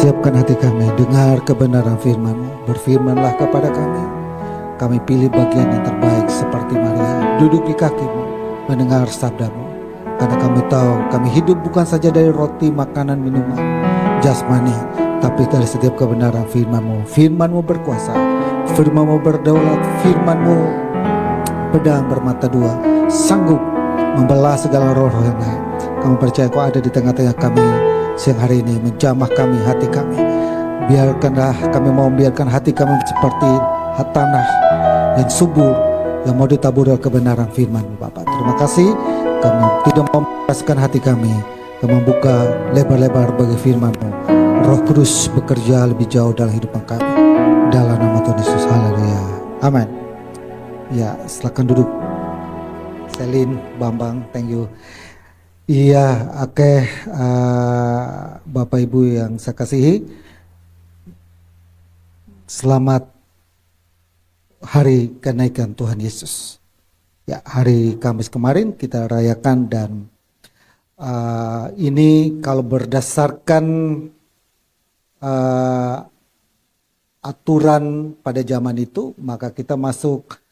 Siapkan hati kami, dengar kebenaran firman-Mu. Berfirmanlah kepada kami. Kami pilih bagian yang terbaik seperti Maria, duduk di kaki-Mu, mendengar sabda-Mu. Karena kami tahu kami hidup bukan saja dari roti, makanan, minuman, jasmani, tapi dari setiap kebenaran firman-Mu. Firman-Mu berkuasa, firman-Mu berdaulat, firman-Mu pedang bermata dua, sanggup membelah segala roh-roh yang lain. Kami percaya Kau ada di tengah-tengah kami siang hari ini, menjamah kami, hati kami. Biarkanlah kami mau membiarkan hati kami seperti tanah yang subur, yang mau ditaburi kebenaran firman-Mu Bapa. Terima kasih, kami tidak mau melepaskan hati kami, kami membuka lebar-lebar bagi firman-Mu. Roh Kudus bekerja lebih jauh dalam hidup kami, dalam nama Tuhan Yesus. Haleluya, amin. Ya, silakan duduk. Selin, Bambang, thank you. Iya, oke, Bapak Ibu yang saya kasihi, selamat hari kenaikan Tuhan Yesus. Ya, hari Kamis kemarin kita rayakan, dan ini kalau berdasarkan aturan pada zaman itu, maka kita masuk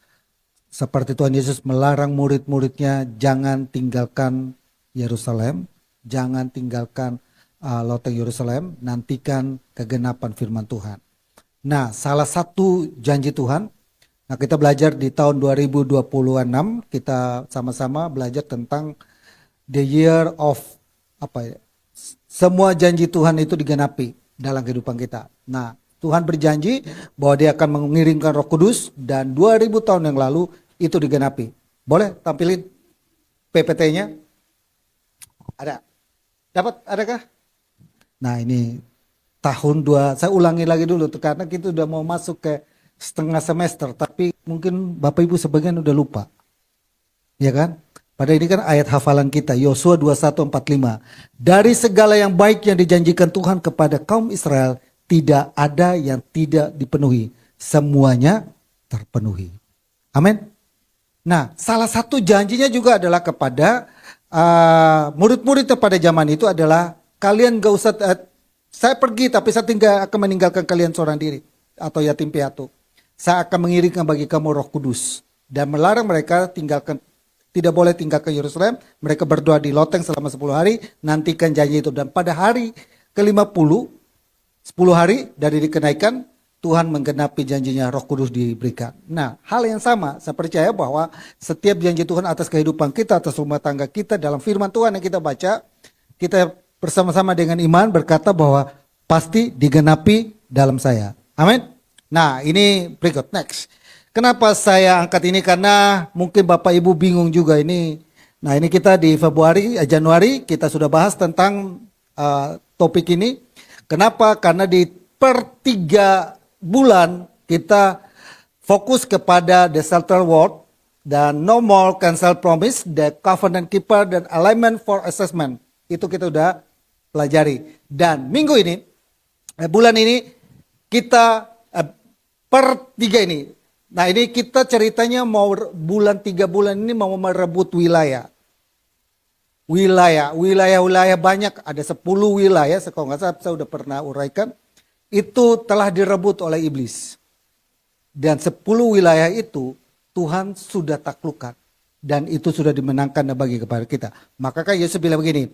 seperti Tuhan Yesus melarang murid-muridnya jangan tinggalkan Yerusalem, jangan tinggalkan loteng Yerusalem, nantikan kegenapan firman Tuhan. Nah, salah satu janji Tuhan, nah kita belajar di tahun 2026, kita sama-sama belajar tentang the year of semua janji Tuhan itu digenapi dalam kehidupan kita. Nah, Tuhan berjanji bahwa Dia akan mengirimkan Roh Kudus, dan 2000 tahun yang lalu itu digenapi. Boleh tampilin PPT-nya? Ada? Dapat? Adakah? Nah, ini tahun 2, saya ulangi lagi dulu tuh, karena kita udah mau masuk ke setengah semester, tapi mungkin Bapak Ibu sebagian udah lupa. Ya kan? Pada ini kan ayat hafalan kita, Yosua 21:45. Dari segala yang baik yang dijanjikan Tuhan kepada kaum Israel, tidak ada yang tidak dipenuhi. Semuanya terpenuhi. Amin. Nah, salah satu janjinya juga adalah kepada murid-murid pada zaman itu adalah, kalian gak usah, saya pergi tapi saya akan meninggalkan kalian seorang diri atau yatim piatu. Saya akan mengirimkan bagi kamu Roh Kudus, dan melarang mereka tidak boleh tinggalkan Yerusalem. Mereka berdoa di loteng selama 10 hari, nantikan janji itu. Dan pada hari ke-50, 10 hari dari dikenaikan, Tuhan menggenapi janjinya, Roh Kudus diberikan. Nah, hal yang sama, saya percaya bahwa setiap janji Tuhan atas kehidupan kita, atas rumah tangga kita, dalam firman Tuhan yang kita baca, kita bersama-sama dengan iman berkata bahwa pasti digenapi dalam saya. Amin. Nah, ini berikut, next. Kenapa saya angkat ini? Karena mungkin Bapak Ibu bingung juga ini. Nah, ini kita di Januari kita sudah bahas tentang topik ini. Kenapa? Karena di per 3 bulan kita fokus kepada the central word dan no more cancel promise, the covenant keeper, dan alignment for assessment. Itu kita udah pelajari. Dan minggu ini, bulan ini kita per 3 ini. Nah, ini kita ceritanya mau 3 bulan ini mau merebut wilayah. Wilayah banyak, ada 10 wilayah, kalau nggak salah saya udah pernah uraikan. Itu telah direbut oleh iblis. Dan 10 wilayah itu Tuhan sudah taklukkan. Dan itu sudah dimenangkan dan bagi kepada kita. Maka kan Yesus bilang begini,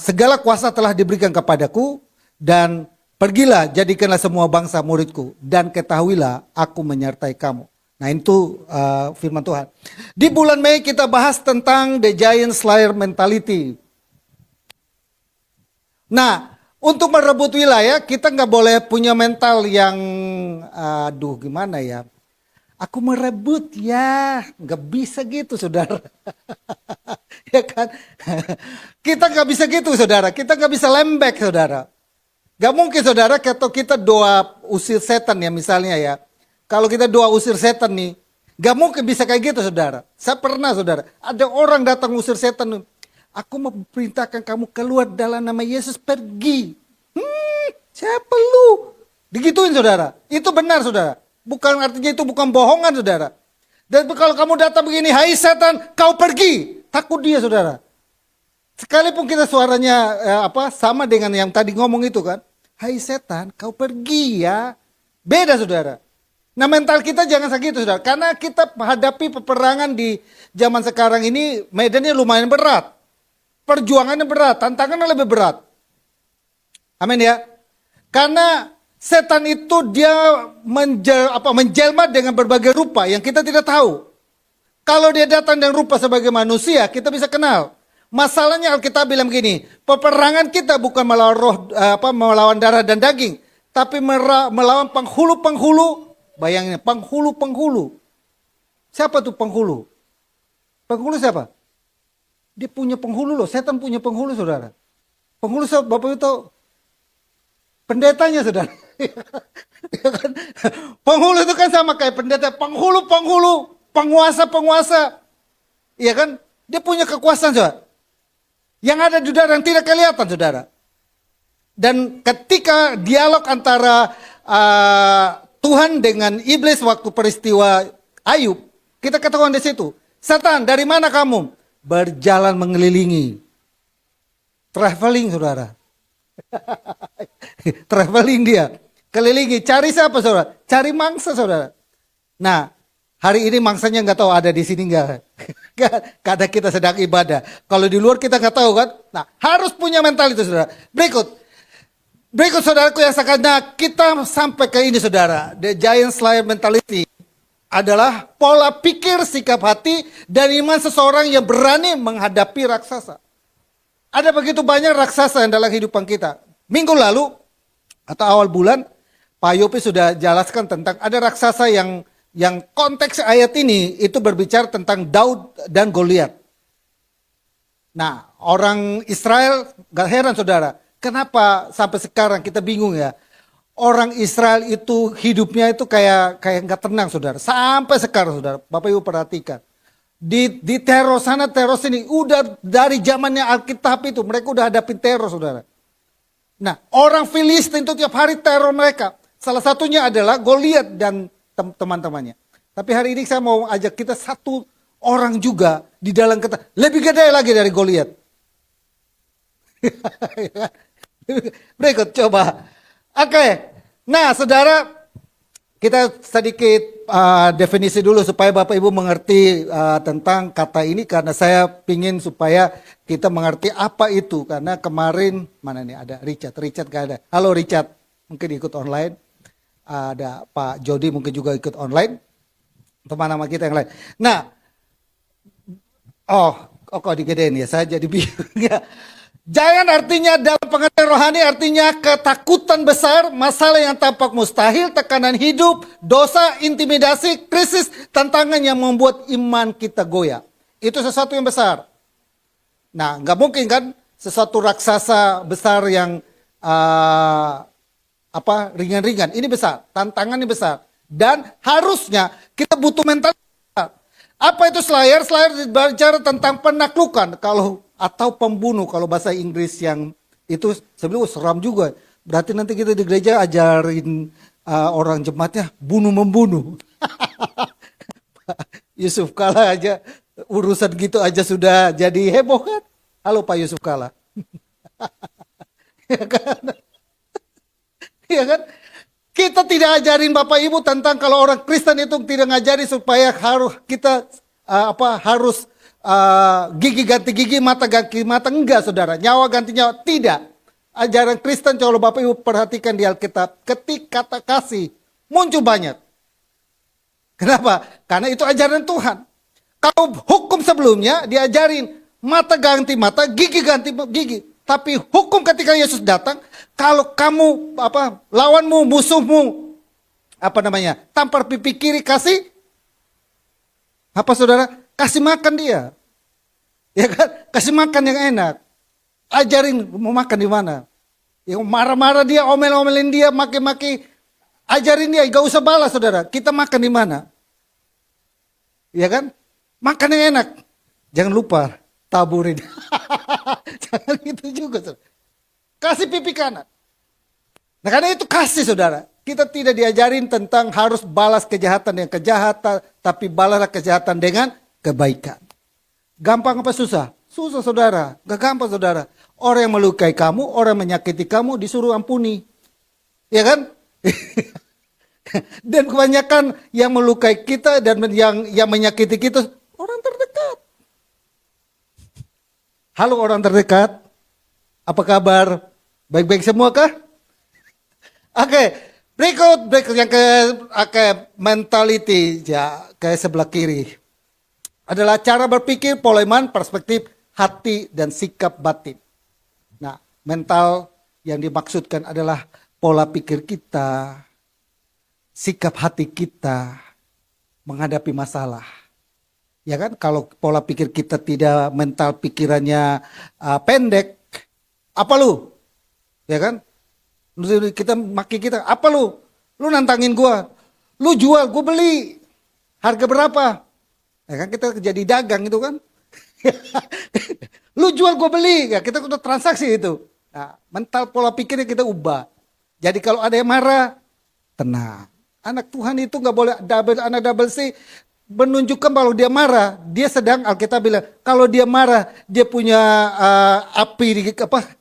segala kuasa telah diberikan kepadaku, dan pergilah jadikanlah semua bangsa muridku, dan ketahuilah aku menyertai kamu. Nah, itu firman Tuhan. Di bulan Mei kita bahas tentang the giant slayer mentality. Nah, untuk merebut wilayah, kita nggak boleh punya mental yang, gimana ya? Aku merebut ya, nggak bisa gitu, saudara. Ya kan? Kita nggak bisa gitu, saudara. Kita nggak bisa lembek, saudara. Gak mungkin, saudara, kalau kita doa usir setan ya, misalnya ya. Kalau kita doa usir setan nih, gak mungkin bisa kayak gitu, saudara. Saya pernah, saudara, ada orang datang usir setan. Aku mau perintahkan kamu keluar dalam nama Yesus, pergi. Siapa lu? Digituin, saudara. Itu benar, saudara. Bukan artinya itu bukan bohongan, saudara. Dan kalau kamu datang begini, hai setan, kau pergi. Takut dia, saudara. Sekalipun kita suaranya sama dengan yang tadi ngomong itu kan. Hai setan, kau pergi ya. Beda saudara. Nah mental kita jangan segitu saudara. Karena kita menghadapi peperangan di zaman sekarang ini medannya lumayan berat. Perjuangannya berat, tantangannya lebih berat. Amin ya. Karena setan itu dia menjelma dengan berbagai rupa yang kita tidak tahu. Kalau dia datang dengan rupa sebagai manusia, kita bisa kenal. Masalahnya Alkitab bilang begini, peperangan kita bukan melawan darah dan daging, tapi melawan penghulu-penghulu. Bayangin, penghulu-penghulu. Siapa tuh penghulu? Penghulu siapa? Dia punya penghulu loh, setan punya penghulu saudara. Penghulu Bapak itu pendetanya saudara. Penghulu itu kan sama kayak pendeta, penghulu-penghulu, penguasa-penguasa. Iya kan? Dia punya kekuasaan saudara. Yang ada di udara yang tidak kelihatan saudara. Dan ketika dialog antara Tuhan dengan iblis waktu peristiwa Ayub, kita ketahuan di situ. Setan, dari mana kamu? Berjalan mengelilingi. Traveling saudara. Traveling dia. Kelilingi. Cari siapa saudara? Cari mangsa saudara. Nah, hari ini mangsanya nggak tahu ada di sini nggak? Kadang kita sedang ibadah. Kalau di luar kita nggak tahu kan? Nah, harus punya mental itu saudara. Berikut saudaraku yang sekalian, kita sampai ke ini saudara. The giant slayer mentality adalah pola pikir, sikap hati, dan iman seseorang yang berani menghadapi raksasa. Ada begitu banyak raksasa yang dalam kehidupan kita. Minggu lalu, atau awal bulan, Pak Yopi sudah jelaskan tentang ada raksasa yang konteks ayat ini itu berbicara tentang Daud dan Goliat. Nah, orang Israel gak heran saudara. Kenapa sampai sekarang kita bingung ya? Orang Israel itu hidupnya itu kayak nggak tenang saudara. Sampai sekarang saudara, Bapak Ibu perhatikan. Di teror sana teror sini, udah dari zamannya Alkitab itu mereka udah hadapin teror saudara. Nah, orang Filistin itu tiap hari teror mereka. Salah satunya adalah Goliat dan teman-temannya. Tapi hari ini saya mau ajak kita satu orang juga di dalam kita lebih gede lagi dari Goliat. Berikut coba. Oke. Nah saudara, kita sedikit definisi dulu supaya Bapak Ibu mengerti tentang kata ini. Karena saya ingin supaya kita mengerti apa itu. Karena kemarin, mana nih ada Richard gak ada. Halo Richard, mungkin ikut online. Ada Pak Jody mungkin juga ikut online. Teman-teman kita yang lain. Nah, kok digedein ya, saya jadi bingung ya. Giant artinya dalam pengertian rohani artinya ketakutan besar, masalah yang tampak mustahil, tekanan hidup, dosa, intimidasi, krisis, tantangan yang membuat iman kita goyah. Itu sesuatu yang besar. Nah, nggak mungkin kan sesuatu raksasa besar yang ringan-ringan. Ini besar, tantangannya besar. Dan harusnya kita butuh mental. Apa itu slayer? Slayer berbicara tentang penaklukan atau pembunuh kalau bahasa Inggris yang itu sebenarnya seram juga. Berarti nanti kita di gereja ajarin orang jemaatnya bunuh-membunuh. Yusuf Kala aja urusan gitu aja sudah jadi heboh kan? Halo Pak Yusuf Kala. Ya kan? Ya kan? Kita tidak ajarin Bapak Ibu tentang kalau orang Kristen itu tidak ngajari supaya harus gigi ganti gigi, mata ganti mata. Enggak saudara, nyawa ganti nyawa. Tidak. Ajaran Kristen kalau Bapak Ibu perhatikan di Alkitab, ketika kata kasih muncul banyak. Kenapa? Karena itu ajaran Tuhan. Kalau hukum sebelumnya diajarin mata ganti mata, gigi ganti gigi. Tapi hukum ketika Yesus datang, kalau kamu lawanmu, musuhmu, tampar pipi kiri, kasih saudara? Kasih makan dia. Ya kan? Kasih makan yang enak. Ajarin mau makan di mana. Yang marah-marah dia, omel-omelin dia, maki-maki, ajarin dia, gak usah balas saudara. Kita makan di mana? Ya kan? Makan yang enak. Jangan lupa taburin. Jangan gitu juga saudara. Kasih pipi kanan. Nah karena itu kasih saudara. Kita tidak diajarin tentang harus balas kejahatan dengan kejahatan. Tapi balaslah kejahatan dengan kebaikan. Gampang apa susah? Susah saudara, gak gampang saudara. Orang yang melukai kamu, orang yang menyakiti kamu disuruh ampuni. Ya kan? Dan kebanyakan yang melukai kita dan yang menyakiti kita orang terdekat. Halo orang terdekat, apa kabar? Baik-baik semua kah? Oke, berikut yang mentality ya ke sebelah kiri adalah cara berpikir, pola iman, perspektif, hati dan sikap batin. Nah, mental yang dimaksudkan adalah pola pikir kita, sikap hati kita menghadapi masalah. Ya kan, kalau pola pikir kita tidak, mental pikirannya pendek, apa lu? Ya kan? Kita maki kita, apa lu? Lu nantangin gua. Lu jual, gua beli. Harga berapa? Ya kan kita jadi dagang itu kan. Lu jual gua beli, ya kita udah transaksi itu. Nah, mental pola pikirnya kita ubah. Jadi kalau ada yang marah, tenang. Anak Tuhan itu nggak boleh anak double C menunjukkan kalau dia marah, dia sedang Alkitab bilang kalau dia marah dia punya api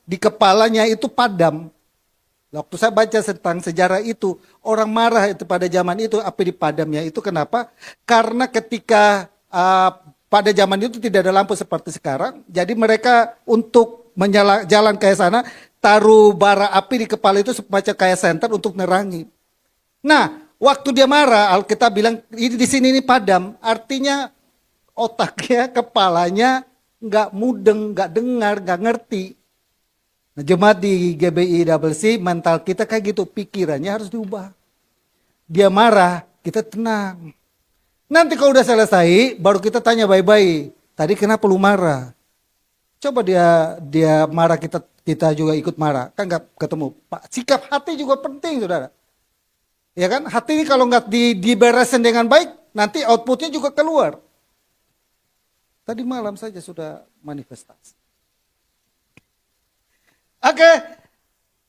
di kepalanya itu padam. Waktu saya baca tentang sejarah itu, orang marah itu pada zaman itu api di padamnya itu kenapa? Karena ketika pada zaman itu tidak ada lampu seperti sekarang, jadi mereka untuk jalan ke sana taruh bara api di kepala itu semacam kayak senter untuk nerangi. Nah, waktu dia marah, Alkitab bilang ini di sini ini padam, artinya otaknya, kepalanya nggak mudeng, nggak dengar, nggak ngerti. Nah, jemaat di GBI Double C, mental kita kayak gitu, pikirannya harus diubah. Dia marah, kita tenang. Nanti kalau udah selesai, baru kita tanya baik-baik. Tadi kenapa lu marah? Coba dia marah, kita juga ikut marah, kan nggak ketemu. Sikap hati juga penting, saudara. Ya kan, hati ini kalau nggak diberesin dengan baik, nanti outputnya juga keluar. Tadi malam saja sudah manifestasi.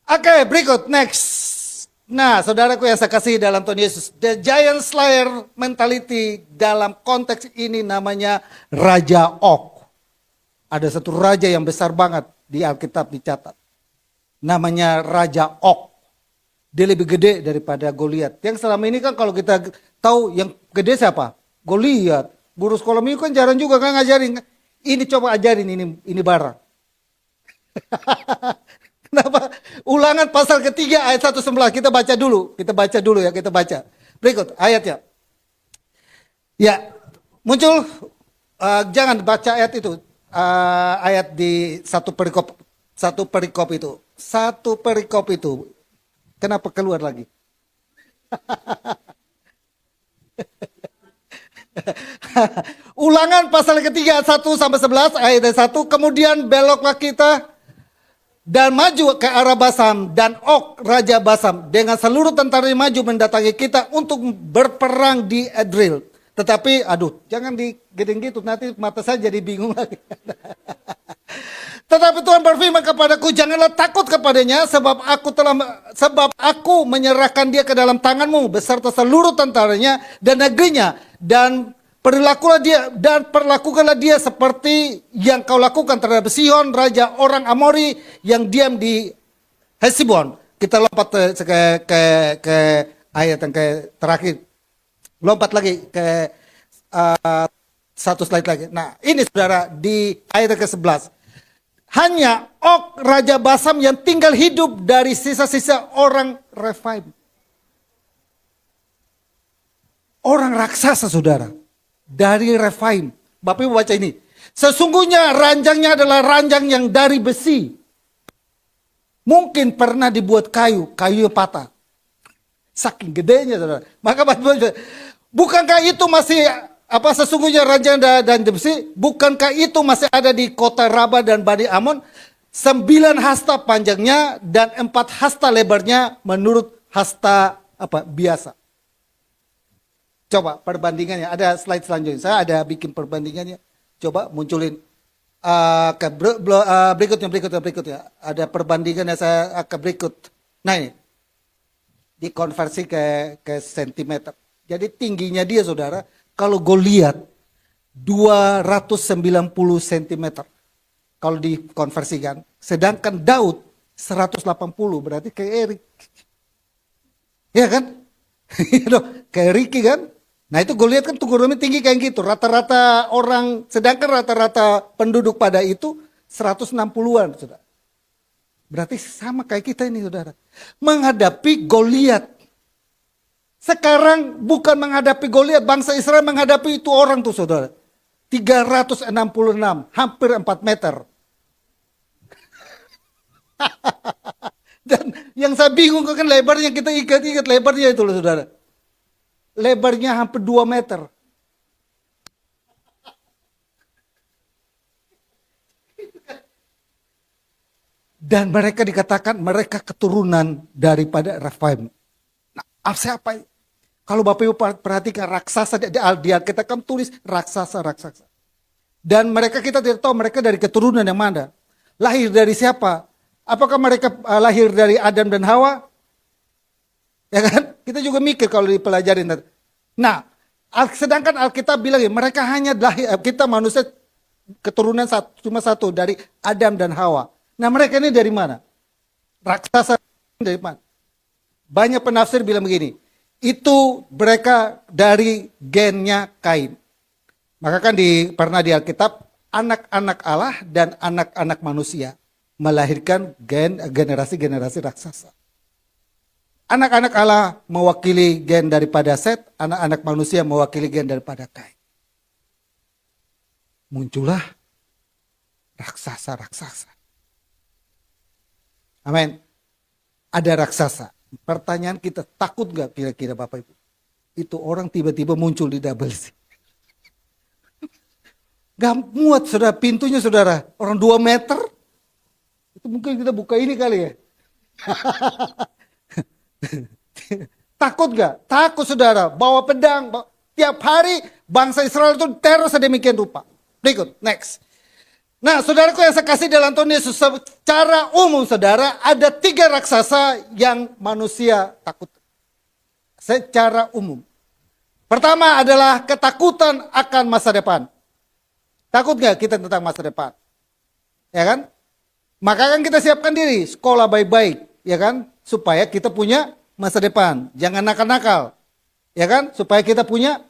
Oke, berikut, next. Nah, saudaraku yang saya kasih dalam Tuhan Yesus, the giant slayer mentality dalam konteks ini namanya Raja Og. Ada satu raja yang besar banget di Alkitab dicatat. Namanya Raja Og. Dia lebih gede daripada Goliat. Yang selama ini kan kalau kita tahu yang gede siapa? Goliat. Guru sekolah minggu kan jarang juga kan ngajarin. Ini coba ajarin ini barang. Kenapa? Ulangan pasal ketiga ayat 1:11. Kita baca dulu ya, kita baca. Berikut ayatnya. Ya, muncul, jangan baca ayat itu. Ayat di satu perikop itu. Satu perikop itu. Kenapa keluar lagi? Ulangan pasal ketiga 1-11 ayat 1. Kemudian beloklah kita dan maju ke arah Basam, dan Og Raja Basam dengan seluruh tentara maju mendatangi kita untuk berperang di Edril. Tetapi jangan digedeng gitu, nanti mata saya jadi bingung lagi. Tetapi Tuhan berfirman kepadaku, janganlah takut kepadanya, sebab aku menyerahkan dia ke dalam tanganmu beserta seluruh tentaranya dan negerinya, dan perlakukanlah dia seperti yang kau lakukan terhadap Sihon, raja orang Amori yang diam di Hesibon. Kita lompat ke ayat yang terakhir. Lompat lagi ke satu slide lagi. Nah, ini saudara di ayat ke-11. Hanya Og Raja Basam yang tinggal hidup dari sisa-sisa orang Rephaim. Orang raksasa, saudara. Dari Rephaim. Bapak Ibu baca ini. Sesungguhnya ranjangnya adalah ranjang yang dari besi. Mungkin pernah dibuat kayu patah. Saking gedenya, saudara. Maka bukankah itu masih sesungguhnya ranjang dan besi? Bukankah itu masih ada di kota Raba dan Bani Amon? 9 hasta panjangnya dan 4 hasta lebarnya menurut hasta biasa. Coba perbandingannya, ada slide selanjutnya. Saya ada bikin perbandingannya. Coba munculin berikutnya. Ada perbandingannya saya akan berikut. Nah ini, dikonversi ke sentimeter. Jadi tingginya dia, saudara, kalau Goliat 290 cm. Kalau dikonversikan. Sedangkan Daud 180 berarti kayak Erik. Ya kan? Kayak Ricky kan? Nah itu gue lihat kan turunannya tinggi kayak gitu. Rata-rata orang, sedangkan rata-rata penduduk pada itu 160-an. Saudara. Berarti sama kayak kita ini saudara. Menghadapi Goliat. Sekarang bukan menghadapi Goliat, bangsa Israel menghadapi itu orang tuh saudara. 366, hampir 4 meter. Dan yang saya bingung kan lebarnya, kita ikat lebarnya itu loh saudara. Lebarnya hampir 2 meter. Dan mereka dikatakan mereka keturunan daripada Rephaim. Nah, siapa? Kalau Bapak Ibu perhatikan raksasa, dia kita kan tulis raksasa. Dan mereka kita tidak tahu mereka dari keturunan yang mana. Lahir dari siapa? Apakah mereka lahir dari Adam dan Hawa? Ya kan? Kita juga mikir kalau dipelajarin. Nah, sedangkan Alkitab bilang mereka hanya lahir, kita manusia keturunan cuma satu dari Adam dan Hawa. Nah, mereka ini dari mana? Raksasa dari mana? Banyak penafsir bilang begini, itu mereka dari gennya Kain. Maka kan pernah di Alkitab, anak-anak Allah dan anak-anak manusia melahirkan generasi-generasi raksasa. Anak-anak Allah mewakili gen daripada Set, anak-anak manusia mewakili gen daripada Kain. Muncullah raksasa-raksasa. Amin. Ada raksasa. Pertanyaan kita, takut gak kira-kira Bapak Ibu? Itu orang tiba-tiba muncul di double C. Gak muat saudara, pintunya saudara. Orang 2 meter. Itu mungkin kita buka ini kali ya. Takut gak? Takut saudara. Bawa pedang. Tiap hari bangsa Israel itu teror sedemikian rupa. Berikut, next. Nah saudaraku yang saya kasih dalam Tuhan Yesus, secara umum saudara, ada 3 raksasa yang manusia takut. Secara umum. Pertama adalah ketakutan akan masa depan. Takut gak kita tentang masa depan? Ya kan? Maka kan kita siapkan diri, sekolah baik-baik, ya kan? Supaya kita punya masa depan. Jangan nakal-nakal. Ya kan? Supaya kita punya,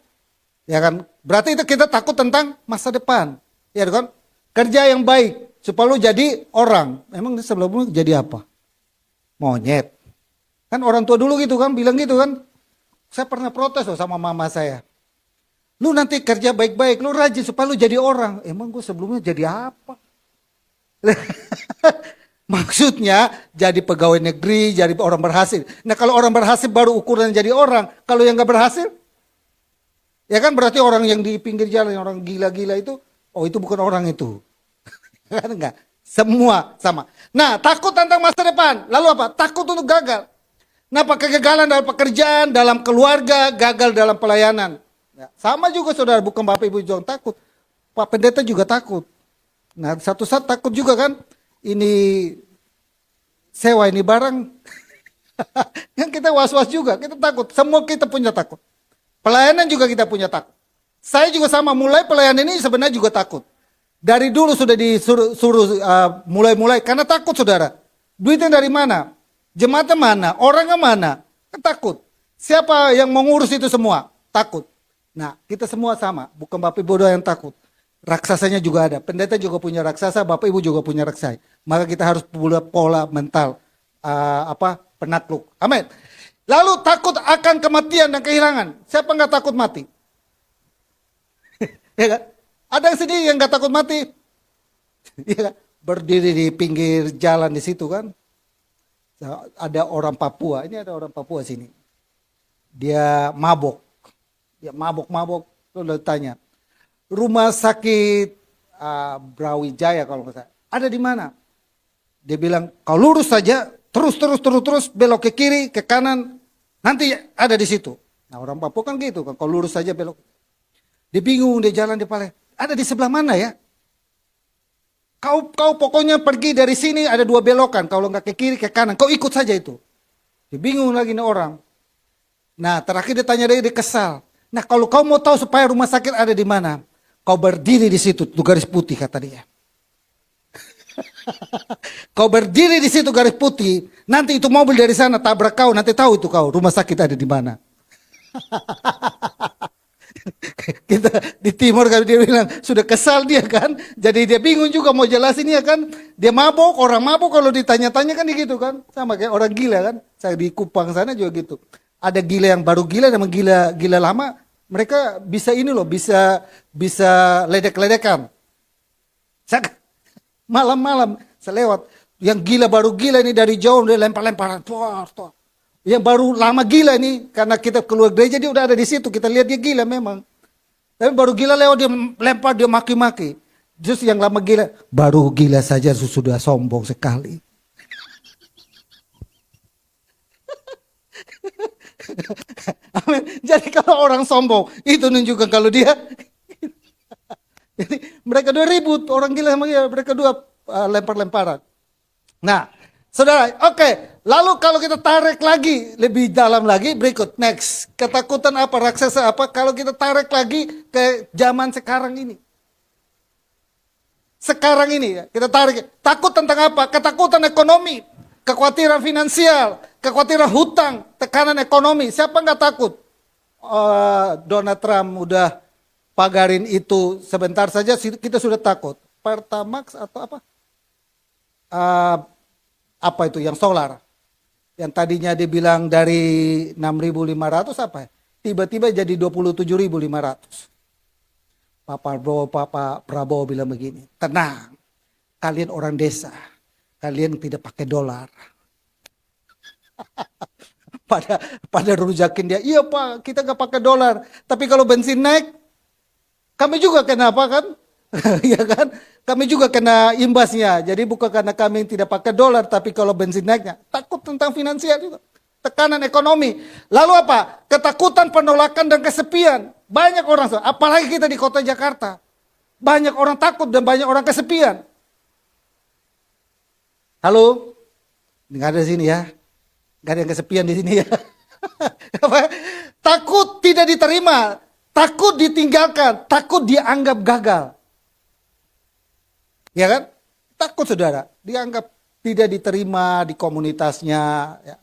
ya kan? Berarti itu kita takut tentang masa depan. Ya kan? Kerja yang baik, supaya lu jadi orang. Emang sebelumnya jadi apa? Monyet. Kan orang tua dulu gitu kan, bilang gitu kan. Saya pernah protes loh sama mama saya. Lu nanti kerja baik-baik, lu rajin supaya lu jadi orang. Emang gue sebelumnya jadi apa? Maksudnya jadi pegawai negeri, jadi orang berhasil. Nah kalau orang berhasil baru ukuran jadi orang. Kalau yang gak berhasil, ya kan berarti orang yang di pinggir jalan, orang gila-gila itu, oh itu bukan orang itu. Kan enggak? Semua sama. Nah takut tentang masa depan. Lalu apa? Takut untuk gagal. Nah kegagalan dalam pekerjaan, dalam keluarga, gagal dalam pelayanan. Ya, sama juga saudara, bukan Bapak Ibu yang takut. Pak Pendeta juga takut. Nah satu saat takut juga kan. Ini sewa ini barang. Yang kita was-was juga, kita takut. Semua kita punya takut. Pelayanan juga kita punya takut. Saya juga sama, mulai pelayanan ini sebenarnya juga takut. Dari dulu sudah disuruh mulai-mulai, karena takut saudara. Duitnya dari mana? Jemaatnya mana? Orangnya mana? Kan takut. Siapa yang mengurus itu semua? Takut. Nah kita semua sama, bukan Bapak Ibu yang takut. Raksasanya juga ada. Pendeta juga punya raksasa, Bapak Ibu juga punya raksasa. Maka kita harus punya pola mental penakluk. Amin. Lalu takut akan kematian dan kehilangan. Siapa nggak takut mati? Ya kan? Ada yang sendiri yang nggak takut mati. Ya kan? Berdiri di pinggir jalan di situ kan. Ada orang Papua. Ini ada orang Papua sini. Dia mabok. Dia mabok-mabok. Lalu tanya. Rumah sakit Brawijaya kalau nggak salah. Ada di mana? Dia bilang, kau lurus saja, terus belok ke kiri, ke kanan, nanti ada di situ. Nah orang Papua kan gitu, kau lurus saja belok. Dia bingung, dia jalan di Palembang. Ada di sebelah mana ya? Kau pokoknya pergi dari sini ada 2 belokan, kalau nggak ke kiri, ke kanan, kau ikut saja itu. Dia bingung lagi nih orang. Nah terakhir dia tanya dia kesal. Nah kalau kau mau tahu supaya rumah sakit ada di mana, kau berdiri di situ, tuh garis putih kata dia. Kau berdiri di situ garis putih, nanti itu mobil dari sana tabrak kau, nanti tahu itu kau rumah sakit ada di mana. Kita di timur kan dia bilang sudah kesal dia kan, jadi dia bingung juga mau jelasin ya kan, dia mabok, orang mabok kalau ditanya-tanya kan gitu kan, sama kayak orang gila kan, saya di Kupang sana juga gitu, ada gila yang baru gila sama gila gila lama, mereka bisa ini loh, bisa ledek-ledekan. Saya malam-malam saya lewat, yang gila baru gila ini dari jauh dia lempar-lemparan, yang baru lama gila ini karena kita keluar gereja dia udah ada di situ, kita lihat dia gila memang. Tapi baru gila lewat dia lempar, dia maki-maki. Justru yang lama gila, baru gila saja sudah sombong sekali. Amin. Jadi kalau orang sombong, itu menunjukkan kalau dia. Jadi mereka dua ribut, orang gila sama gila, mereka dua lempar-lemparan. Nah, saudara, oke. Lalu kalau kita tarik lagi, lebih dalam lagi, berikut, next. Ketakutan apa, raksasa apa, kalau kita tarik lagi ke zaman sekarang ini. Sekarang ini ya, kita tarik. Takut tentang apa? Ketakutan ekonomi, kekhawatiran finansial, kekhawatiran hutang, tekanan ekonomi. Siapa nggak takut? Donald Trump udah pagarin itu sebentar saja, kita sudah takut. Pertamax atau apa? Apa itu yang solar? Yang tadinya dibilang dari 6.500 apa ya? Tiba-tiba jadi 27.500. Pak Prabowo bilang begini, tenang, kalian orang desa, kalian tidak pakai dolar. pada rujakin dia, iya Pak, kita gak pakai dolar. Tapi kalau bensin naik, kami juga kenapa kan? Ya kan? Kami juga kena imbasnya. Jadi bukan karena kami tidak pakai dolar, tapi kalau bensin naiknya, takut tentang finansial juga. Tekanan ekonomi. Lalu apa? Ketakutan, penolakan, dan kesepian. Banyak orang, apalagi kita di kota Jakarta. Banyak orang takut dan banyak orang kesepian. Halo? Nggak ada di sini ya? Nggak ada yang kesepian di sini ya? Takut tidak diterima. Takut ditinggalkan. Takut dianggap gagal. Ya kan? Takut saudara, dianggap tidak diterima di komunitasnya, ya,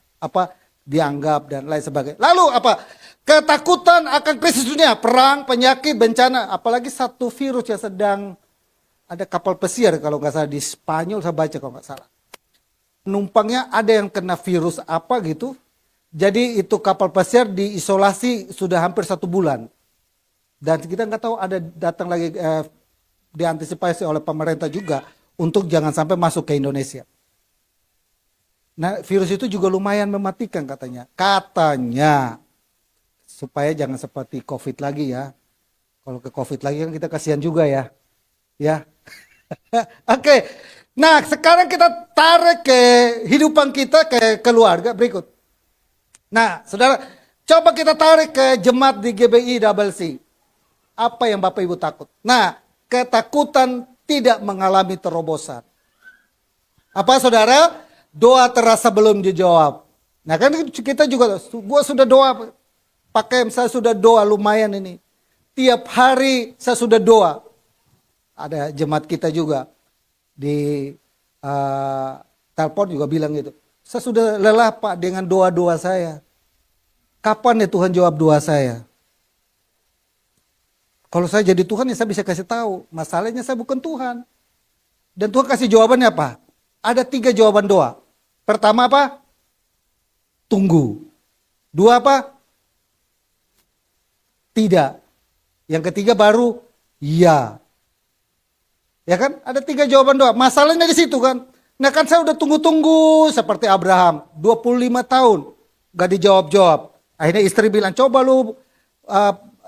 dianggap dan lain sebagainya. Lalu apa? Ketakutan akan krisis dunia, perang, penyakit, bencana, apalagi satu virus yang sedang ada kapal pesiar kalau nggak salah di Spanyol, saya baca kalau nggak salah. Penumpangnya ada yang kena virus apa gitu, jadi itu kapal pesiar diisolasi sudah hampir 1 bulan. Dan kita nggak tahu ada datang lagi diantisipasi oleh pemerintah juga untuk jangan sampai masuk ke Indonesia. Nah, virus itu juga lumayan mematikan katanya. Katanya supaya jangan seperti COVID lagi ya. Kalau ke COVID lagi kan kita kasihan juga ya. Ya. Oke. Nah, sekarang kita tarik ke hidupan kita, ke keluarga berikut. Nah, saudara, coba kita tarik ke jemaat di GBI Double C. Apa yang Bapak Ibu takut? Nah, ketakutan tidak mengalami terobosan. Apa saudara? Doa terasa belum dijawab. Nah kan kita juga, gua sudah doa, saya sudah doa lumayan ini. Tiap hari saya sudah doa. Ada jemaat kita juga di telepon juga bilang gitu. Saya sudah lelah Pak dengan doa-doa saya. Kapan ya Tuhan jawab doa saya? Kalau saya jadi Tuhan ya saya bisa kasih tahu. Masalahnya saya bukan Tuhan. Dan Tuhan kasih jawabannya apa? Ada 3 jawaban doa. Pertama apa? Tunggu. 2 apa? Tidak. Yang ketiga baru iya. Ya kan? Ada 3 jawaban doa. Masalahnya di situ kan. Nah kan saya udah tunggu-tunggu seperti Abraham. 25 tahun. Gak dijawab-jawab. Akhirnya istri bilang, coba lu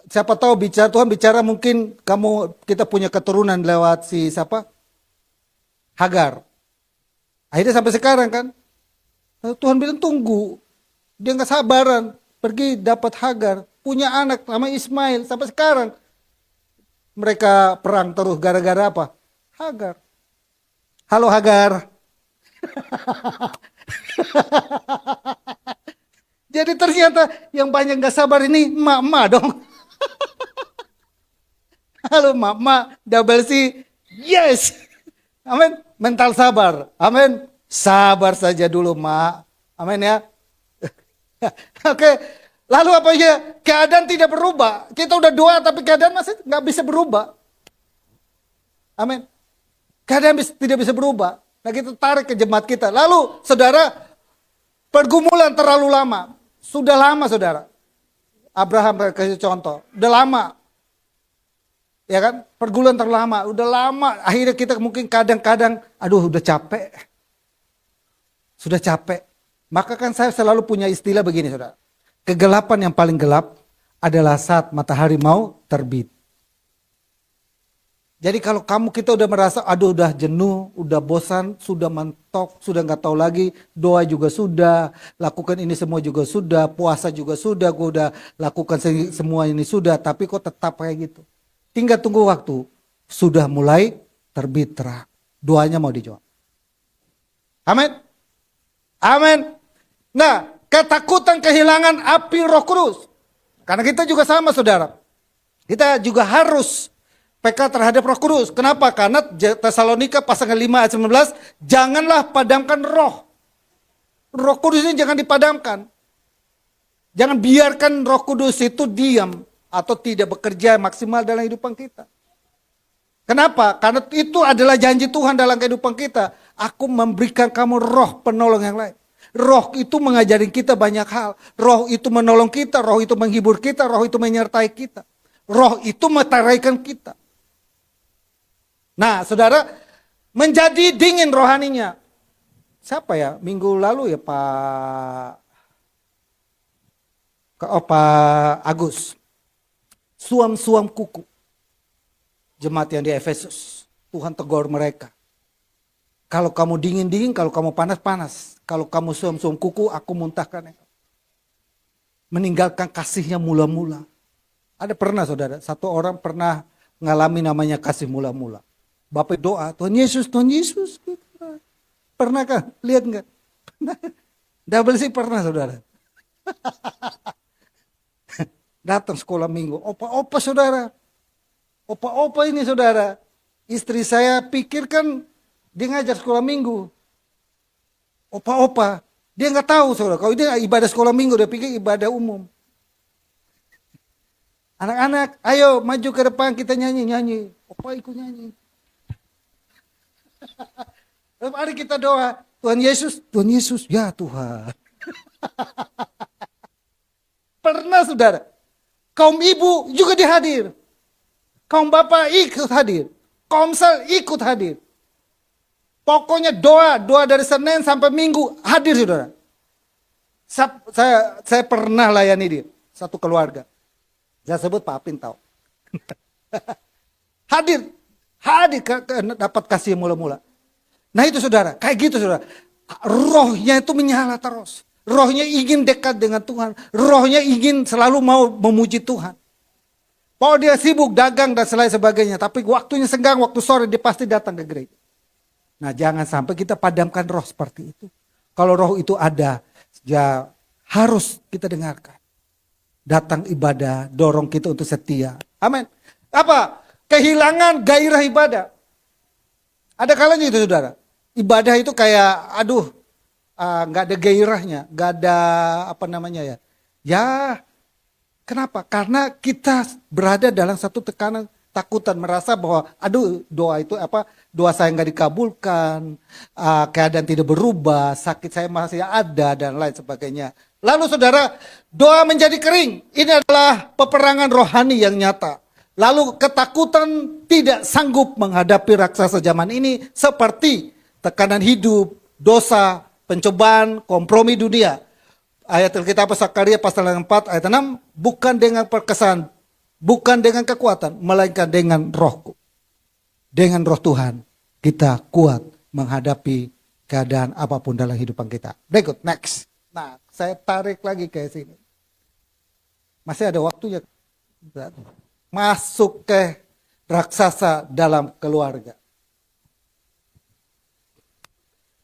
siapa tahu Tuhan bicara mungkin kita punya keturunan lewat si siapa? Hagar. Akhirnya sampai sekarang kan. Tuhan bilang tunggu. Dia nggak sabaran. Pergi dapat Hagar. Punya anak nama Ismail. Sampai sekarang. Mereka perang terus gara-gara apa? Hagar. Halo Hagar. Jadi ternyata yang banyak nggak sabar ini emak-emak dong. Halo emak-emak, double C, yes. Amin. Mental sabar. Amin. Sabar saja dulu, Mak. Amin ya. Oke. Lalu apa ya? Keadaan tidak berubah. Kita udah doa tapi keadaan masih nggak bisa berubah. Amin. Keadaan tidak bisa berubah. Nah kita tarik ke jemaat kita. Lalu saudara, pergumulan terlalu lama. Sudah lama saudara. Abraham kasih contoh. Udah lama. Ya kan? Pergumulan terlalu lama. Udah lama. Akhirnya kita mungkin kadang-kadang, aduh udah capek. Sudah capek. Maka kan saya selalu punya istilah begini saudara. Kegelapan yang paling gelap adalah saat matahari mau terbit. Jadi kalau kita udah merasa, aduh udah jenuh, udah bosan, sudah mentok, sudah nggak tahu lagi, doa juga sudah, lakukan ini semua juga sudah, puasa juga sudah, gue udah lakukan semua ini sudah, tapi kok tetap kayak gitu. Tinggal tunggu waktu, sudah mulai terbit terang, doanya mau dijawab. Amin. Amin. Nah, ketakutan kehilangan api Roh Kudus. Karena kita juga sama saudara. Kita juga harus peka terhadap Roh Kudus. Kenapa? Karena Tesalonika pasal 5 ayat 19, janganlah padamkan roh. Roh Kudus ini jangan dipadamkan. Jangan biarkan Roh Kudus itu diam atau tidak bekerja maksimal dalam kehidupan kita. Kenapa? Karena itu adalah janji Tuhan dalam kehidupan kita. Aku memberikan kamu roh penolong yang lain. Roh itu mengajarin kita banyak hal. Roh itu menolong kita, roh itu menghibur kita, roh itu menyertai kita. Roh itu metaraikan kita. Nah, saudara, menjadi dingin rohaninya. Siapa ya? Minggu lalu ya Pak Agus. Suam-suam kuku. Jemaat yang di Efesus. Tuhan tegur mereka. Kalau kamu dingin-dingin, kalau kamu panas-panas. Kalau kamu suam-suam kuku, aku muntahkan. Meninggalkan kasihnya mula-mula. Ada pernah saudara, satu orang pernah mengalami namanya kasih mula-mula. Bapak doa, Tuhan Yesus, Tuhan Yesus. Pernah kan? Lihat enggak? Double sih pernah saudara. Datang sekolah minggu, opa-opa saudara. Opa-opa ini saudara. Istri saya pikirkan dia ngajar sekolah minggu. Opa-opa. Dia nggak tahu saudara. Kalau dia ibadah sekolah minggu, dia pikir ibadah umum. Anak-anak, ayo maju ke depan kita nyanyi-nyanyi. Opa ikut nyanyi. Lalu hari kita doa, Tuhan Yesus, ya Tuhan. Pernah saudara, kaum ibu juga dihadir. Kaum bapak ikut hadir. Kaum sel ikut hadir. Pokoknya doa dari Senin sampai Minggu hadir saudara. Saya pernah layani dia, satu keluarga. Saya sebut Pak Apin tahu. hadir dapat kasih mula-mula. Nah itu saudara, kayak gitu saudara. Rohnya itu menyala terus. Rohnya ingin dekat dengan Tuhan. Rohnya ingin selalu mau memuji Tuhan. Mau dia sibuk dagang dan selain sebagainya. Tapi waktunya senggang, waktu sore dia pasti datang ke gereja. Nah jangan sampai kita padamkan roh seperti itu. Kalau roh itu ada, ya harus kita dengarkan. Datang ibadah, dorong kita untuk setia. Amin. Apa? Kehilangan gairah ibadah. Ada kalanya itu saudara. Ibadah itu kayak, gak ada gairahnya. Gak ada Ya, kenapa? Karena kita berada dalam satu tekanan takutan. Merasa bahwa, doa itu doa saya gak dikabulkan. Keadaan tidak berubah. Sakit saya masih ada dan lain sebagainya. Lalu saudara, doa menjadi kering. Ini adalah peperangan rohani yang nyata. Lalu ketakutan tidak sanggup menghadapi raksasa zaman ini seperti tekanan hidup, dosa, pencobaan, kompromi dunia. Ayat Alkitab Sakaria pasal 4 ayat 6, bukan dengan perkesan, bukan dengan kekuatan, melainkan dengan rohku. Dengan roh Tuhan kita kuat menghadapi keadaan apapun dalam kehidupan kita. Berikut, next. Nah, saya tarik lagi ke sini. Masih ada waktunya. Masuk ke raksasa dalam keluarga.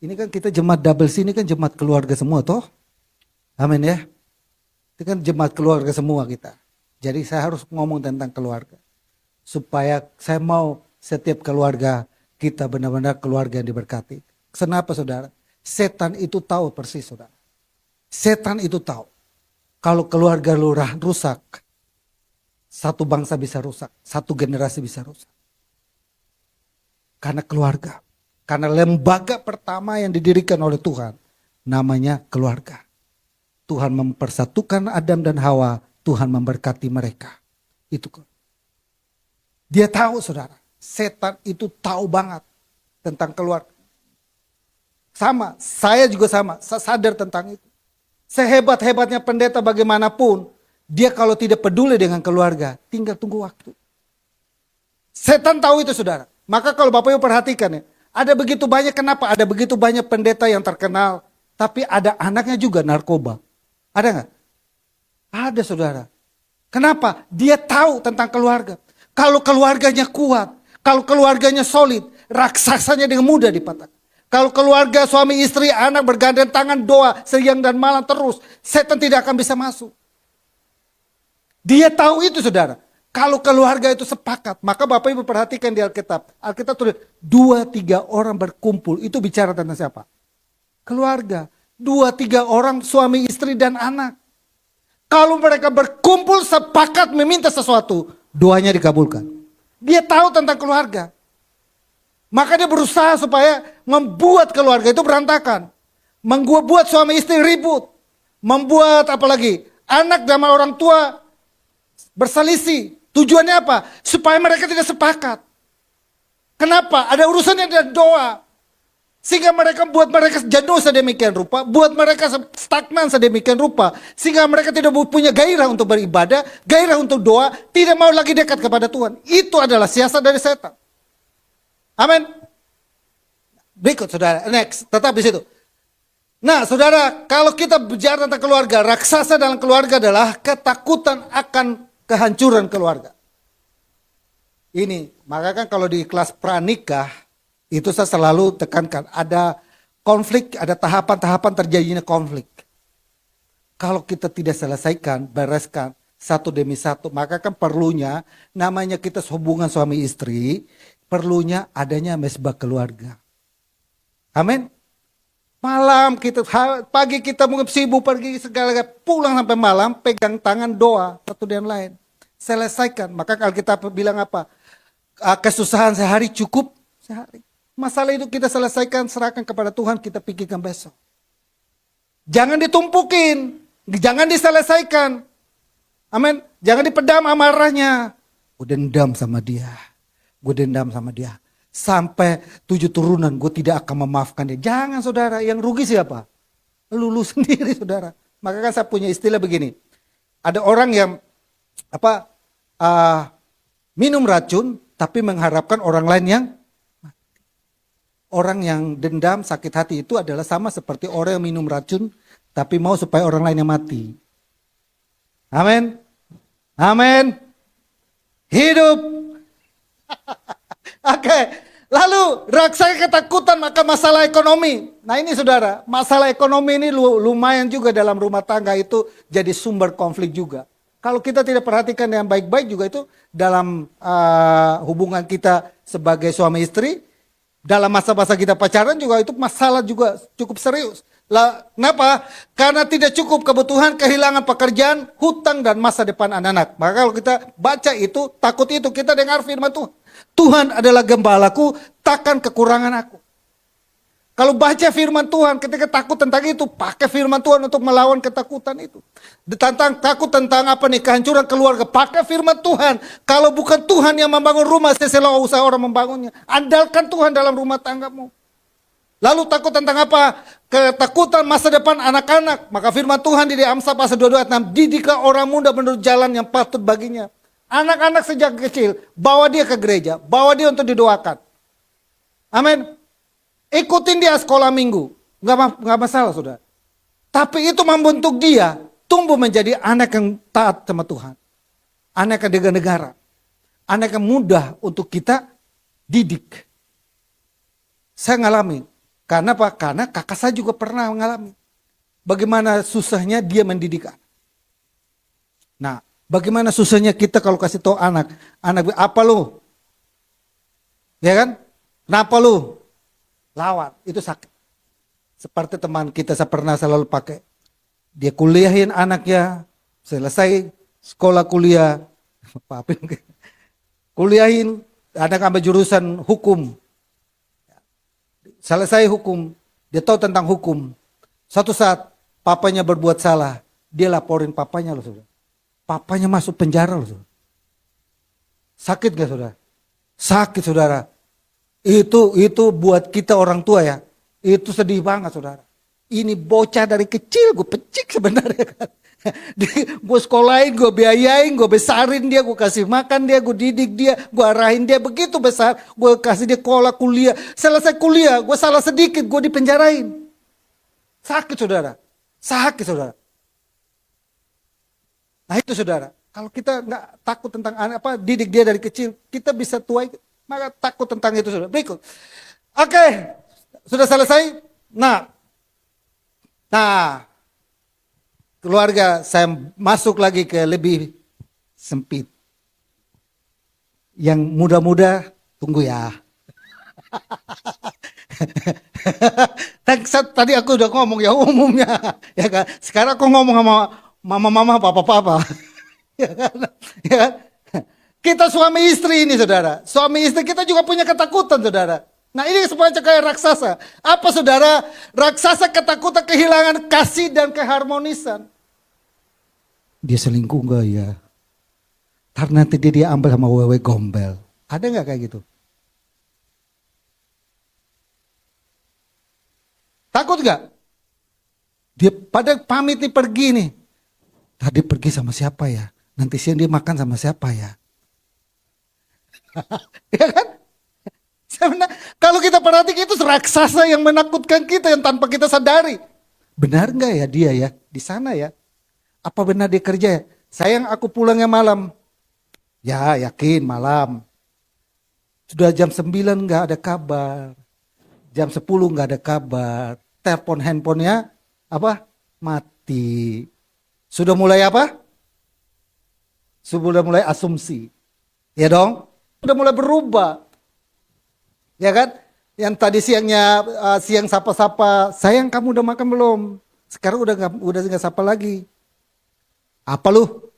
Ini kan kita jemaat double C ini kan jemaat keluarga semua toh. Amin ya. Itu kan jemaat keluarga semua kita. Jadi saya harus ngomong tentang keluarga. Supaya saya mau setiap keluarga kita benar-benar keluarga yang diberkati. Kenapa saudara? Setan itu tahu persis saudara. Setan itu tahu. Kalau keluarga lu rusak, satu bangsa bisa rusak, satu generasi bisa rusak. Karena keluarga. Karena lembaga pertama yang didirikan oleh Tuhan, namanya keluarga. Tuhan mempersatukan Adam dan Hawa, Tuhan memberkati mereka. Itu. Dia tahu saudara, setan itu tahu banget tentang keluarga. Sama, saya juga sama, saya sadar tentang itu. Sehebat-hebatnya pendeta bagaimanapun, dia kalau tidak peduli dengan keluarga, tinggal tunggu waktu. Setan tahu itu saudara. Maka kalau Bapak Ibu perhatikan ya, ada begitu banyak, kenapa ada begitu banyak pendeta yang terkenal, tapi ada anaknya juga narkoba. Ada nggak? Ada saudara. Kenapa? Dia tahu tentang keluarga. Kalau keluarganya kuat, kalau keluarganya solid, raksasanya dengan mudah dipatahkan. Kalau keluarga suami istri anak bergandeng tangan doa siang dan malam terus, setan tidak akan bisa masuk. Dia tahu itu saudara. Kalau keluarga itu sepakat, maka Bapak Ibu perhatikan di Alkitab. Alkitab tulis 2-3 orang berkumpul, itu bicara tentang siapa? Keluarga. 2-3 orang suami istri dan anak. Kalau mereka berkumpul sepakat meminta sesuatu, doanya dikabulkan. Dia tahu tentang keluarga. Maka dia berusaha supaya membuat keluarga itu berantakan. Membuat suami istri ribut. Membuat apalagi anak sama orang tua berselisih. Tujuannya apa? Supaya mereka tidak sepakat. Kenapa? Ada urusannya dengan doa. Sehingga mereka buat mereka jenuh sedemikian rupa. Buat mereka stagnan sedemikian rupa. Sehingga mereka tidak punya gairah untuk beribadah. Gairah untuk doa. Tidak mau lagi dekat kepada Tuhan. Itu adalah siasat dari setan. Amin. Berikut saudara, next, tetap di situ. Nah saudara, kalau kita bicara tentang keluarga, raksasa dalam keluarga adalah ketakutan akan kehancuran keluarga. Ini, maka kan kalau di kelas pranikah, itu saya selalu tekankan, ada konflik, ada tahapan-tahapan terjadinya konflik. Kalau kita tidak selesaikan, bereskan, satu demi satu, maka kan perlunya, namanya kita hubungan suami istri, perlunya adanya mesbah keluarga. Amin. Malam kita, pagi kita mungkin sibuk pergi segala, pulang sampai malam pegang tangan doa satu dan lain. Selesaikan. Maka kalau kita bilang apa? Kesusahan sehari cukup sehari. Masalah itu kita selesaikan, serahkan kepada Tuhan, kita pikirkan besok. Jangan ditumpukin, jangan diselesaikan. Amin. Jangan dipedam amarahnya. Gue dendam sama dia. Gue dendam sama dia. Sampai 7 turunan gue tidak akan memaafkan dia. Jangan saudara, yang rugi siapa? Lu sendiri saudara. Maka kan saya punya istilah begini. Ada orang yang minum racun tapi mengharapkan orang lain yang mati. Orang yang dendam, sakit hati itu adalah sama seperti orang yang minum racun tapi mau supaya orang lain yang mati. Amin. Amin. Hidup. Oke, lalu raksasa ketakutan maka masalah ekonomi. Nah ini saudara, masalah ekonomi ini lumayan juga dalam rumah tangga itu jadi sumber konflik juga. Kalau kita tidak perhatikan dengan baik-baik juga itu dalam hubungan kita sebagai suami istri, dalam masa-masa kita pacaran juga itu masalah juga cukup serius. Kenapa? Karena tidak cukup kebutuhan, kehilangan pekerjaan, hutang dan masa depan anak-anak. Maka kalau kita baca itu, takut itu, kita dengar firman Tuhan. Tuhan adalah gembalaku, takkan kekurangan aku. Kalau baca firman Tuhan, ketika takut tentang itu, pakai firman Tuhan untuk melawan ketakutan itu. Takut tentang apa nih, kehancuran keluarga, pakai firman Tuhan. Kalau bukan Tuhan yang membangun rumah, seselah usaha orang membangunnya. Andalkan Tuhan dalam rumah tanggamu. Lalu takut tentang apa? Ketakutan masa depan anak-anak. Maka firman Tuhan di Amsal pasal 22 ayat 6, didiklah orang muda menurut jalan yang patut baginya. Anak-anak sejak kecil, bawa dia ke gereja, bawa dia untuk didoakan. Amin. Ikutin dia sekolah minggu, nggak masalah saudara. Tapi itu membentuk dia tumbuh menjadi anak yang taat sama Tuhan, anak yang dengan negara, anak yang mudah untuk kita didik. Saya ngalami, karena apa? Karena kakak saya juga pernah mengalami. Bagaimana susahnya dia mendidik anak. Nah, bagaimana susahnya kita kalau kasih tahu anak apa lo? Ya kan? Kenapa lu? Lawat, itu sakit. Seperti teman kita saya pernah selalu pakai. Dia kuliahin anaknya, selesai sekolah kuliah, kuliahin, anak ambil jurusan hukum. Selesai hukum, dia tahu tentang hukum. Suatu saat papanya berbuat salah, dia laporin papanya loh saudara. Papanya masuk penjara loh saudara. Sakit gak saudara? Sakit saudara. Itu buat kita orang tua ya. Itu sedih banget saudara. Ini bocah dari kecil gue pecik sebenarnya kan. Gue sekolahin, gue biayain, gue besarin dia, gue kasih makan dia, gue didik dia, gue arahin dia begitu besar. Gue kasih dia sekolah, kuliah. Selesai kuliah, gue salah sedikit, gue dipenjarain. Sakit saudara. Sakit saudara. Nah itu saudara. Kalau kita nggak takut tentang didik dia dari kecil, kita bisa tuai, maka takut tentang itu saudara. Berikut. Oke, sudah selesai. Nah, keluarga saya masuk lagi ke lebih sempit. Yang muda-muda tunggu ya. Tadi aku udah ngomong ya umumnya, ya kan. Sekarang aku ngomong sama mama-mama, papa-papa. Ya kan? Ya kan? Kita suami istri ini saudara. Suami istri kita juga punya ketakutan saudara. Nah ini semuanya kayak raksasa. Apa saudara? Raksasa ketakutan kehilangan kasih dan keharmonisan. Dia selingkuh enggak ya? Karena nanti dia ambil sama wewe gombel. Ada enggak kayak gitu? Takut enggak? Dia pada pamit nih pergi nih. Tadi pergi sama siapa ya? Nanti siang dia makan sama siapa ya? Ya kan? Sebenarnya, kalau kita perhatikan itu raksasa yang menakutkan kita yang tanpa kita sadari. Benar nggak ya dia ya di sana ya? Apa benar dia kerja ya? Sayang aku pulangnya malam. Ya yakin malam. Sudah jam 9 nggak ada kabar. Jam 10 nggak ada kabar. Telepon handphonenya mati. Sudah mulai apa? Sudah mulai asumsi. Ya dong? Sudah mulai berubah. Ya kan? Yang tadi siangnya siang sapa-sapa, sayang kamu udah makan belum? Sekarang udah nggak sapa lagi. Apa lu?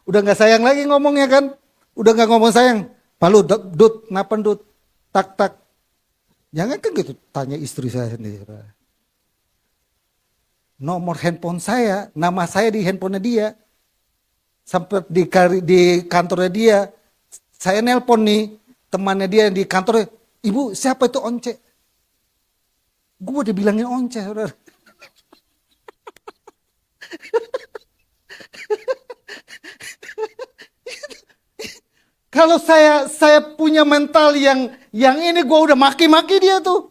Udah nggak sayang lagi ngomongnya kan? Udah nggak ngomong sayang. Palu dut, napan dut, tak. Jangan kan gitu tanya istri saya sendiri. Nomor handphone saya, nama saya di handphonenya dia. Sampai di kantornya dia, saya nelpon nih temannya dia di kantornya, ibu siapa itu Once? Gue udah bilangin Once saudara. Kalau saya punya mental yang ini gue udah maki-maki dia tuh.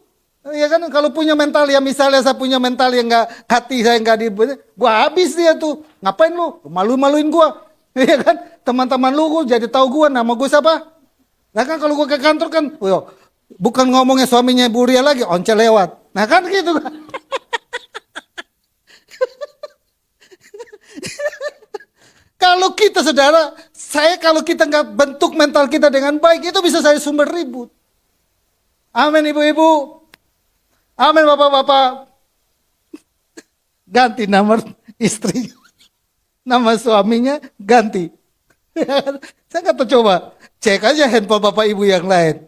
Ya kan kalau punya mental ya misalnya saya punya mental yang nggak hati saya nggak di, gue habis dia tuh. Ngapain lu? Malu-maluin gue. Ya kan teman-teman lu jadi tahu gue nama gue siapa? Nah kan kalau gue ke kantor kan, bukan ngomongnya suaminya Bu Ria lagi, Once lewat. Nah kan gitu kan. Kalau kita saudara, kalau kita nggak bentuk mental kita dengan baik, itu bisa saya sumber ribut. Amin ibu-ibu. Amin bapak-bapak. Ganti nama istri. Nama suaminya ganti. Saya kata coba, cek aja handphone bapak ibu yang lain.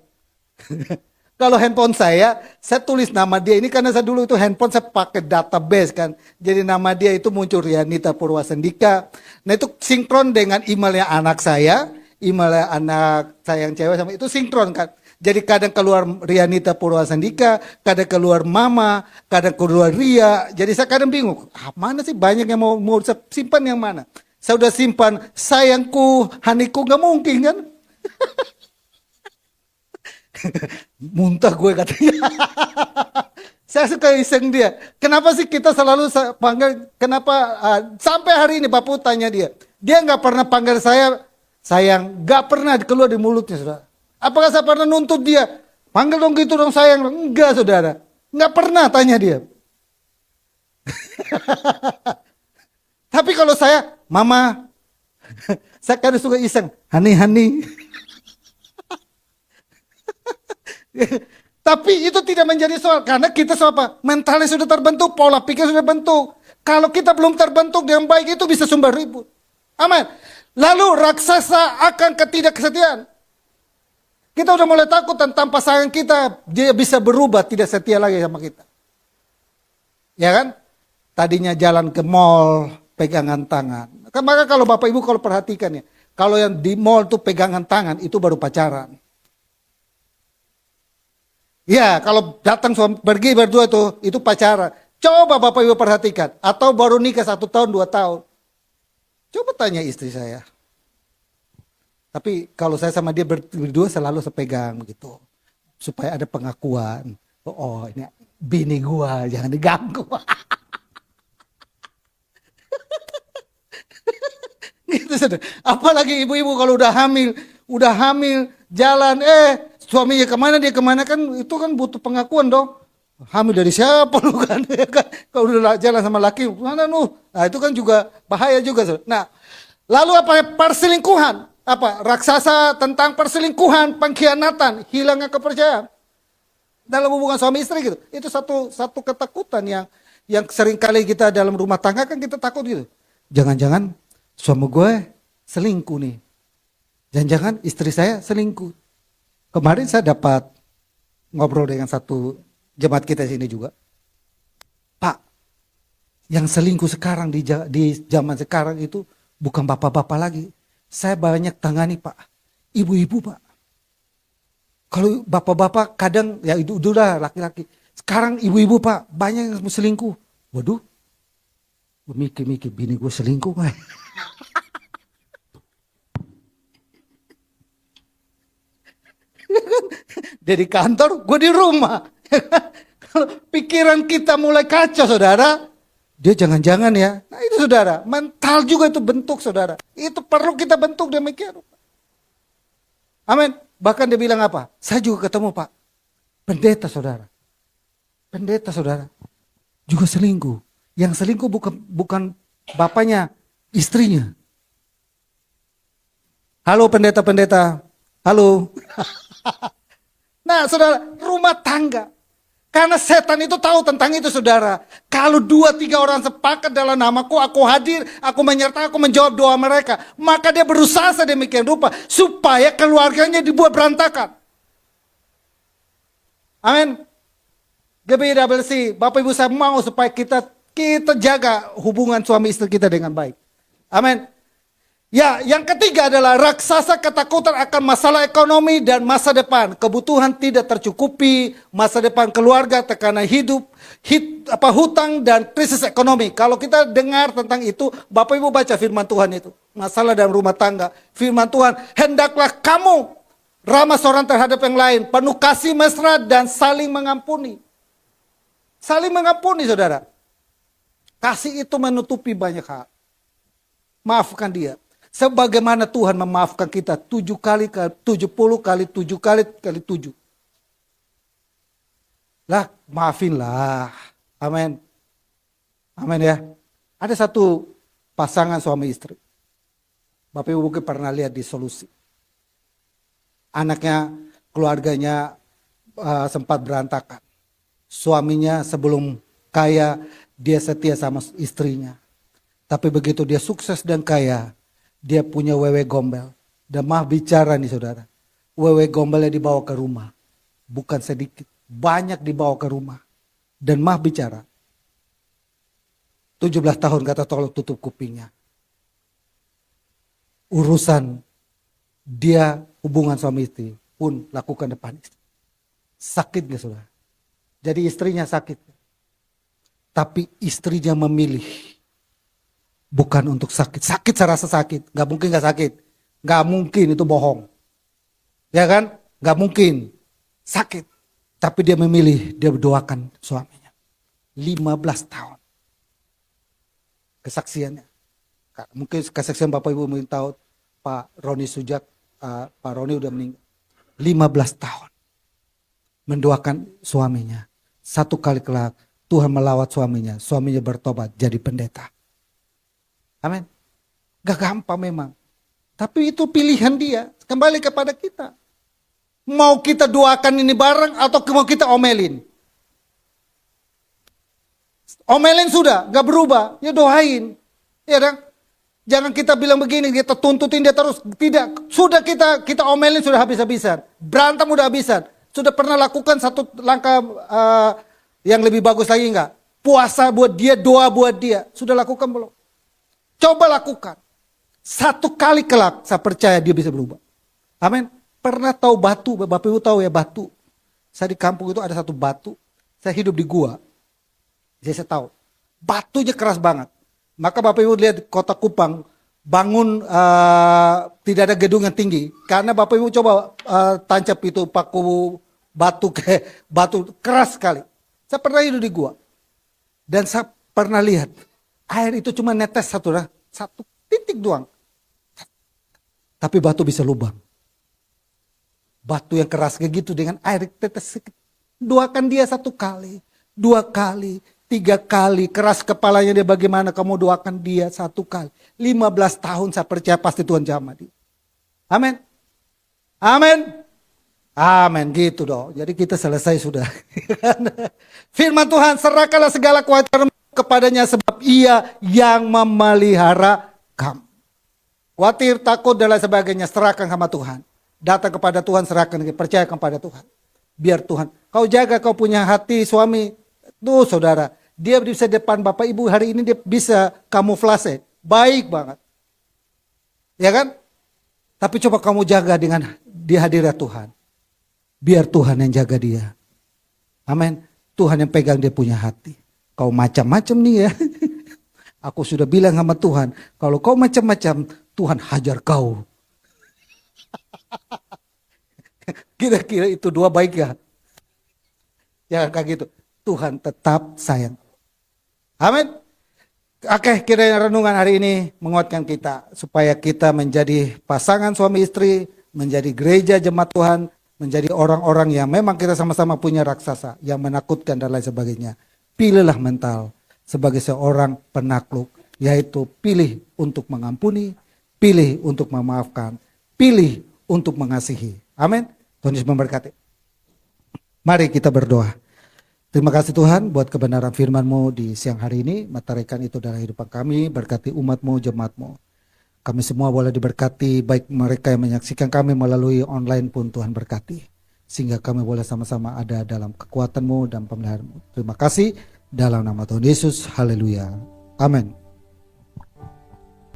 Kalau handphone saya tulis nama dia ini karena saya dulu itu handphone saya pakai database kan. Jadi nama dia itu muncul Rianita Purwasendika. Nah itu sinkron dengan emailnya anak saya, emailnya anak saya yang cewek sama itu sinkron kan. Jadi kadang keluar Rianita Purwasendika, kadang keluar Mama, kadang keluar Ria. Jadi saya kadang bingung, mana sih banyak yang mau saya simpan yang mana? Saya udah simpan sayangku, haniku nggak mungkin kan? Muntah gue katanya. Saya suka iseng dia. Kenapa sih kita selalu panggil? Kenapa sampai hari ini Bapak tanya dia. Dia nggak pernah panggil saya sayang. Nggak pernah keluar di mulutnya saudara. Apakah saya pernah nuntut dia? Panggil dong gitu dong sayang. Enggak saudara. Nggak pernah tanya dia. Tapi kalau saya mama. Saya kadang suka iseng. Hani. Tapi itu tidak menjadi soal karena kita apa? Mentalnya sudah terbentuk, pola pikir sudah bentuk. Kalau kita belum terbentuk dengan baik itu bisa sumber ribut. Amin. Lalu raksasa akan ketidaksetiaan. Kita udah mulai takut tentang pasangan kita, dia bisa berubah, tidak setia lagi sama kita. Ya kan? Tadinya jalan ke mall, pegangan tangan. Maka kalau Bapak Ibu kalau perhatikan ya, kalau yang di mall tuh pegangan tangan, itu baru pacaran. Ya, kalau datang pergi berdua itu pacaran. Coba Bapak Ibu perhatikan. Atau baru nikah 1 tahun, 2 tahun. Coba tanya istri saya. Tapi kalau saya sama dia berdua selalu sepegang begitu. Supaya ada pengakuan. Oh ini bini gua, jangan diganggu. Gitu, saudara. Apalagi ibu-ibu kalau udah hamil, jalan, suaminya kemana dia kemana kan itu kan butuh pengakuan dong. Hamil dari siapa lu kan? Kalau udah jalan sama laki, mana lu? Nah itu kan juga bahaya juga. Saudara. Nah, lalu apa? Perselingkuhan. Apa? Raksasa tentang perselingkuhan, pengkhianatan, hilangnya kepercayaan dalam hubungan suami istri gitu. Itu satu ketakutan yang sering kali kita dalam rumah tangga kan kita takut gitu. Jangan-jangan suami gue selingkuh nih. Jangan-jangan istri saya selingkuh. Kemarin saya dapat ngobrol dengan satu jemaat kita sini juga. Pak, yang selingkuh sekarang di zaman sekarang itu bukan bapak-bapak lagi. Saya banyak tangani Pak, ibu-ibu Pak. Kalau bapak-bapak kadang ya itu udah laki-laki. Sekarang ibu-ibu Pak banyak yang selingkuh. Waduh, gue mikir-mikir bini gue selingkuh Pak. Dia di kantor, gue di rumah. Kalau pikiran kita mulai kacau saudara, dia jangan-jangan ya. Nah itu saudara, mental juga itu bentuk saudara. Itu perlu kita bentuk demikian. Amin. Bahkan dia bilang apa? Saya juga ketemu Pak, pendeta saudara. Pendeta saudara juga selingkuh. Yang selingkuh bukan bapaknya, istrinya. Halo pendeta-pendeta. Halo. Nah saudara, rumah tangga. Karena setan itu tahu tentang itu saudara. Kalau 2-3 orang sepakat dalam namaku, aku hadir, aku menyertai, aku menjawab doa mereka. Maka dia berusaha sedemikian rupa supaya keluarganya dibuat berantakan. Amin. GBWC, Bapak Ibu saya mau supaya kita jaga hubungan suami istri kita dengan baik. Amin. Ya, yang ketiga adalah raksasa ketakutan akan masalah ekonomi dan masa depan. Kebutuhan tidak tercukupi, masa depan keluarga, tekanan hidup, hutang dan krisis ekonomi. Kalau kita dengar tentang itu, Bapak Ibu baca firman Tuhan itu. Masalah dalam rumah tangga. Firman Tuhan, hendaklah kamu ramah seorang terhadap yang lain, penuh kasih mesra dan saling mengampuni. Saling mengampuni saudara. Kasih itu menutupi banyak hal. Maafkan dia. Sebagaimana Tuhan memaafkan kita 70 kali 7. Lah, maafinlah. Amin. Amin ya. Ada satu pasangan suami istri. Bapak Ibu mungkin pernah lihat di Solusi. Anaknya, keluarganya sempat berantakan. Suaminya sebelum kaya, dia setia sama istrinya. Tapi begitu dia sukses dan kaya, dia punya wewe gombel. Dan mah bicara nih saudara. Wewe gombelnya dibawa ke rumah. Bukan sedikit. Banyak dibawa ke rumah. Dan mah bicara. 17 tahun kata tolong tutup kupingnya. Urusan dia hubungan suami istri pun lakukan depan istri. Sakit gak saudara? Jadi istrinya sakit. Tapi istrinya memilih. Bukan untuk sakit. Sakit saya rasa sakit. Gak mungkin gak sakit. Gak mungkin itu bohong. Ya kan? Gak mungkin. Sakit. Tapi dia memilih. Dia berdoakan suaminya. 15 tahun. Kesaksiannya. Mungkin kesaksian Bapak Ibu mungkin tahu. Pak Roni Sujat. Pak Roni udah meninggal. 15 tahun. Mendoakan suaminya. Satu kali kelak. Tuhan melawat suaminya. Suaminya bertobat jadi pendeta. Amin. Gak gampang memang. Tapi itu pilihan dia. Kembali kepada kita. Mau kita doakan ini bareng atau mau kita omelin? Omelin sudah, gak berubah, ya doain. Ya kan? Jangan kita bilang begini, kita tuntutin dia terus. Tidak, sudah kita omelin sudah habis-habisan. Berantem udah habisan. Sudah pernah lakukan satu langkah yang lebih bagus lagi enggak? Puasa buat dia, doa buat dia. Sudah lakukan belum? Coba lakukan. Satu kali kelak, saya percaya dia bisa berubah. Amin. Pernah tahu batu, Bapak Ibu tahu ya batu. Saya di kampung itu ada satu batu. Saya hidup di gua. Jadi saya tahu. Batunya keras banget. Maka Bapak Ibu lihat kota Kupang bangun tidak ada gedung yang tinggi. Karena Bapak Ibu coba tancap itu paku batu ke batu keras sekali. Saya pernah hidup di gua. Dan saya pernah lihat air itu cuma netes satu titik doang. Tapi batu bisa lubang. Batu yang keras kayak gitu dengan air tetes. Doakan dia satu kali, 2 kali, 3 kali. Keras kepalanya dia bagaimana kamu doakan dia 1 kali. 15 tahun saya percaya pasti Tuhan jamah dia. Amin. Amin. Amin gitu dong. Jadi kita selesai sudah. Firman Tuhan, serahkanlah segala kewajiban kepadanya sebab ia yang memelihara kamu. Khawatir, takut dan lain sebagainya serahkan sama Tuhan. Datang kepada Tuhan, serahkan, percaya kepada Tuhan. Biar Tuhan, kau jaga kau punya hati suami. Tuh saudara, dia bisa depan Bapak Ibu hari ini dia bisa kamuflase. Baik banget. Ya kan? Tapi coba kamu jaga dengan di hadirat Tuhan. Biar Tuhan yang jaga dia. Amin. Tuhan yang pegang dia punya hati. Kau macam-macam nih ya. Aku sudah bilang sama Tuhan, kalau kau macam-macam, Tuhan hajar kau. Kira-kira itu dua baik ya? Jangan kayak gitu. Tuhan tetap sayang. Amin. Oke, kiranya renungan hari ini menguatkan kita. Supaya kita menjadi pasangan suami istri, menjadi gereja jemaat Tuhan, menjadi orang-orang yang memang kita sama-sama punya raksasa, yang menakutkan dan lain sebagainya. Pilihlah mental sebagai seorang penakluk, yaitu pilih untuk mengampuni, pilih untuk memaafkan, pilih untuk mengasihi. Amin. Tuhan Yesus memberkati. Mari kita berdoa. Terima kasih Tuhan buat kebenaran firman-Mu di siang hari ini. Mataharikan itu dalam kehidupan kami. Berkati umat-Mu, jemaat-Mu. Kami semua boleh diberkati, baik mereka yang menyaksikan kami melalui online pun Tuhan berkati. Sehingga kami boleh sama-sama ada dalam kekuatan-Mu dan pemeliharaan-Mu. Terima kasih dalam nama Tuhan Yesus. Haleluya. Amin.